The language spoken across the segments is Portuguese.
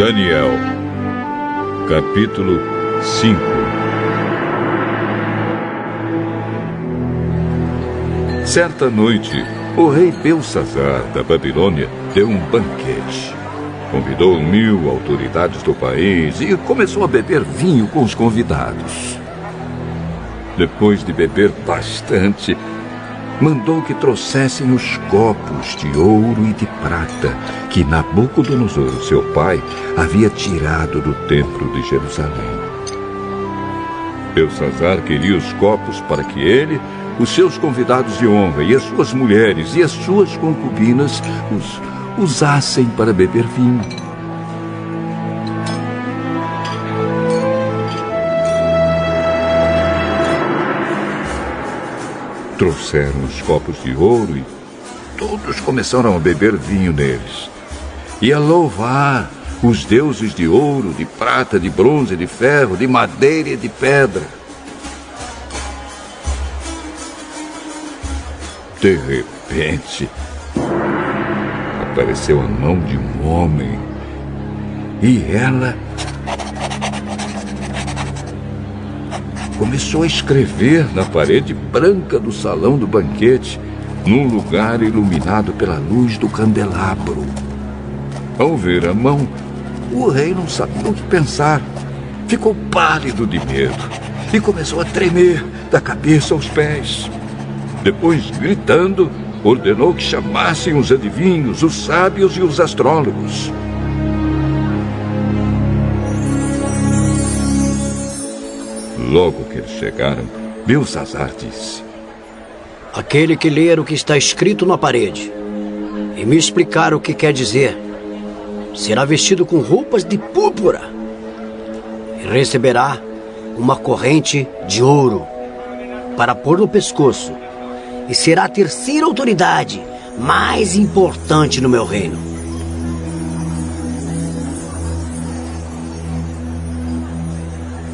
Daniel, capítulo 5. Certa noite, o rei Belsazar da Babilônia deu um banquete. Convidou 1000 autoridades do país e começou a beber vinho com os convidados. Depois de beber bastante, mandou que trouxessem os copos de ouro e de prata que Nabucodonosor, seu pai, havia tirado do templo de Jerusalém. Belsazar queria os copos para que ele, os seus convidados de honra e as suas mulheres e as suas concubinas os usassem para beber vinho. Trouxeram os copos de ouro e todos começaram a beber vinho neles e a louvar os deuses de ouro, de prata, de bronze, de ferro, de madeira e de pedra. De repente, apareceu a mão de um homem e ela começou a escrever na parede branca do salão do banquete, num lugar iluminado pela luz do candelabro. Ao ver a mão, o rei não sabia o que pensar. Ficou pálido de medo e começou a tremer da cabeça aos pés. Depois, gritando, ordenou que chamassem os adivinhos, os sábios e os astrólogos. Logo que eles chegaram, Belsazar disse: aquele que ler o que está escrito na parede e me explicar o que quer dizer, será vestido com roupas de púrpura e receberá uma corrente de ouro para pôr no pescoço, e será a terceira autoridade mais importante no meu reino.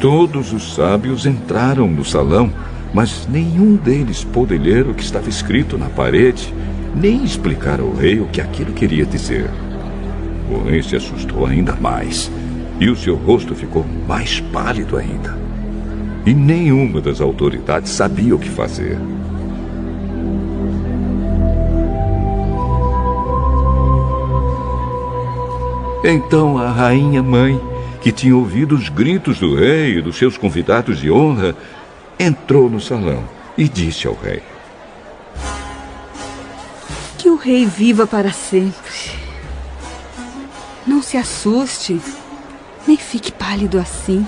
Todos os sábios entraram no salão, mas nenhum deles pôde ler o que estava escrito na parede, nem explicar ao rei o que aquilo queria dizer. O rei se assustou ainda mais, e o seu rosto ficou mais pálido ainda. E nenhuma das autoridades sabia o que fazer. Então a rainha mãe, que tinha ouvido os gritos do rei e dos seus convidados de honra, entrou no salão e disse ao rei: que o rei viva para sempre. Não se assuste, nem fique pálido assim,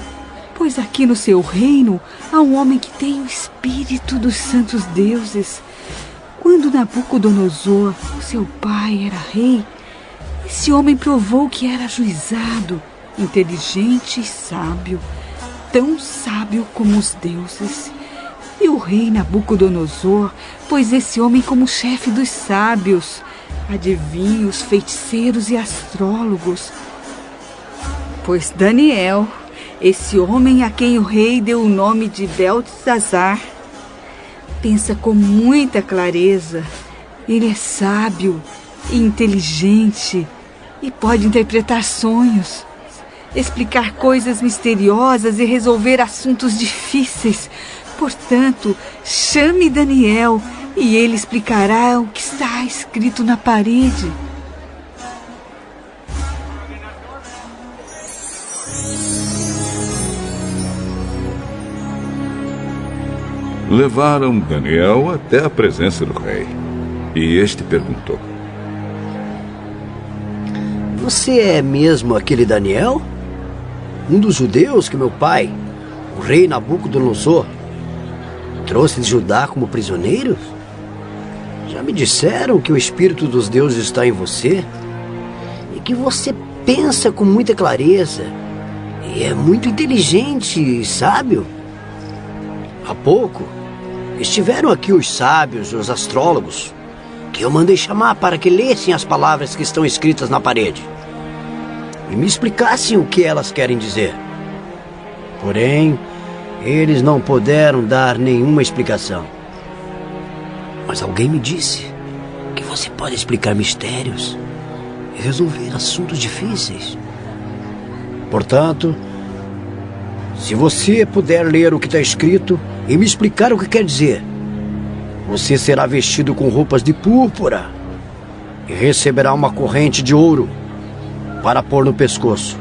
pois aqui no seu reino há um homem que tem o espírito dos santos deuses. Quando Nabucodonosor, seu pai, era rei, esse homem provou que era ajuizado, inteligente e sábio, tão sábio como os deuses. E o rei Nabucodonosor pôs esse homem como chefe dos sábios, adivinhos, feiticeiros e astrólogos. Pois Daniel, esse homem a quem o rei deu o nome de Beltesazar, pensa com muita clareza. Ele é sábio e inteligente e pode interpretar sonhos, explicar coisas misteriosas e resolver assuntos difíceis. Portanto, chame Daniel e ele explicará o que está escrito na parede. Levaram Daniel até a presença do rei. E este perguntou: você é mesmo aquele Daniel? Um dos judeus que meu pai, o rei Nabucodonosor, trouxe de Judá como prisioneiro? Já me disseram que o espírito dos deuses está em você e que você pensa com muita clareza e é muito inteligente e sábio. Há pouco estiveram aqui os sábios e os astrólogos que eu mandei chamar para que lessem as palavras que estão escritas na parede e me explicassem o que elas querem dizer. Porém, eles não puderam dar nenhuma explicação. Mas alguém me disse que você pode explicar mistérios e resolver assuntos difíceis. Portanto, se você puder ler o que está escrito e me explicar o que quer dizer, você será vestido com roupas de púrpura e receberá uma corrente de ouro para pôr no pescoço.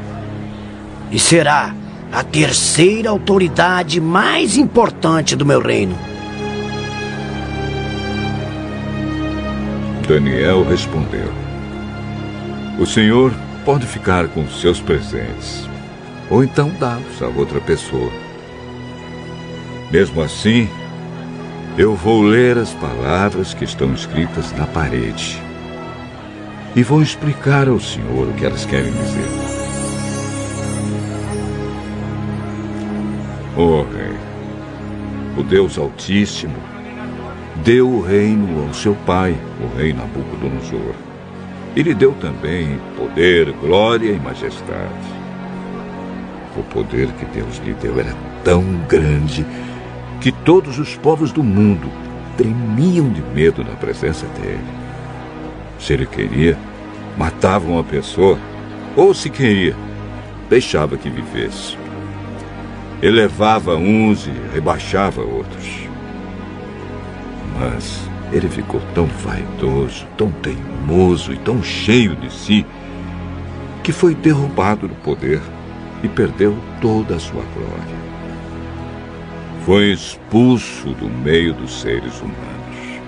E será a terceira autoridade mais importante do meu reino. Daniel respondeu: o senhor pode ficar com os seus presentes, ou então dá-los a outra pessoa. Mesmo assim, eu vou ler as palavras que estão escritas na parede e vou explicar ao senhor o que elas querem dizer. Ó rei, o Deus Altíssimo deu o reino ao seu pai, o rei Nabucodonosor. Ele deu também poder, glória e majestade. O poder que Deus lhe deu era tão grande que todos os povos do mundo tremiam de medo na presença dele. Se ele queria, matava uma pessoa, ou se queria, deixava que vivesse. Elevava uns e rebaixava outros. Mas ele ficou tão vaidoso, tão teimoso e tão cheio de si, que foi derrubado do poder e perdeu toda a sua glória. Foi expulso do meio dos seres humanos.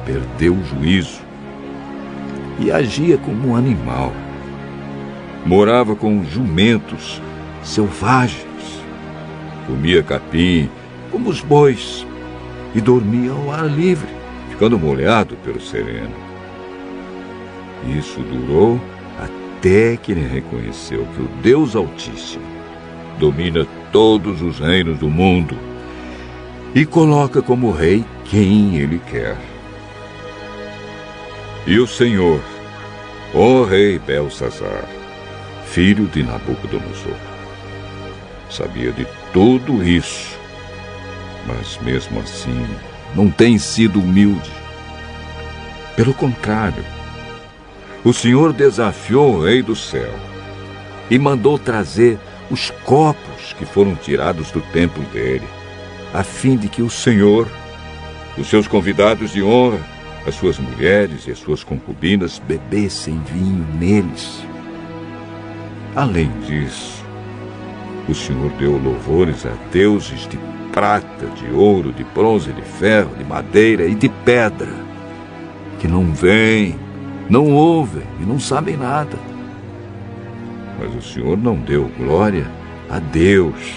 Perdeu o juízo e agia como um animal. Morava com jumentos selvagens. Comia capim, como os bois, e dormia ao ar livre, ficando molhado pelo sereno. Isso durou até que ele reconheceu que o Deus Altíssimo domina todos os reinos do mundo e coloca como rei quem ele quer. E o Senhor, ó rei Belsazar, filho de Nabucodonosor, sabia de tudo isso, mas mesmo assim não tem sido humilde. Pelo contrário, o Senhor desafiou o Rei do Céu e mandou trazer os copos que foram tirados do templo dele, a fim de que o Senhor, os seus convidados de honra, as suas mulheres e as suas concubinas bebessem vinho neles. Além disso, o Senhor deu louvores a deuses de prata, de ouro, de bronze, de ferro, de madeira e de pedra, que não veem, não ouvem e não sabem nada. Mas o Senhor não deu glória a Deus,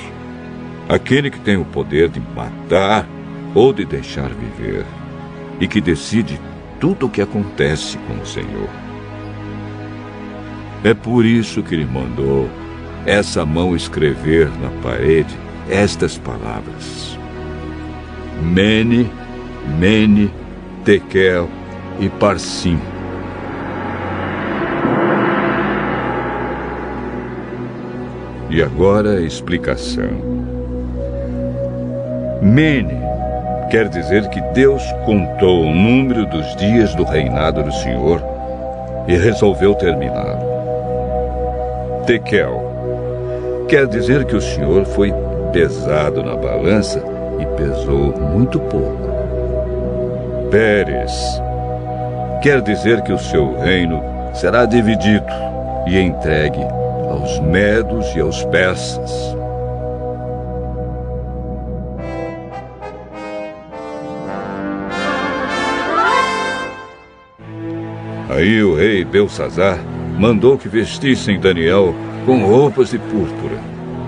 aquele que tem o poder de matar ou de deixar viver, e que decide tudo o que acontece com o Senhor. É por isso que ele mandou essa mão escrever na parede estas palavras: Mene, Mene, Tekel e Parsim. E agora a explicação. Mene quer dizer que Deus contou o número dos dias do reinado do Senhor e resolveu terminá-lo. Tekel quer dizer que o Senhor foi pesado na balança e pesou muito pouco. Pérez quer dizer que o seu reino será dividido e entregue aos medos e aos persas. Aí o rei Belsazar mandou que vestissem Daniel com roupas de púrpura,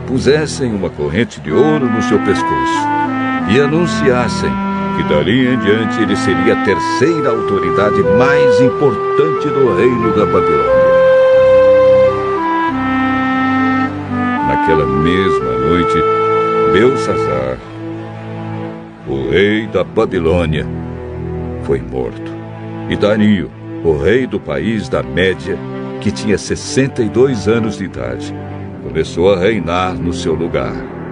pusessem uma corrente de ouro no seu pescoço e anunciassem que dali em diante ele seria a terceira autoridade mais importante do reino da Babilônia. Naquela mesma noite, Belsazar, o rei da Babilônia, foi morto, e Dario, o rei do país da Média, que tinha 62 anos de idade, começou a reinar no seu lugar.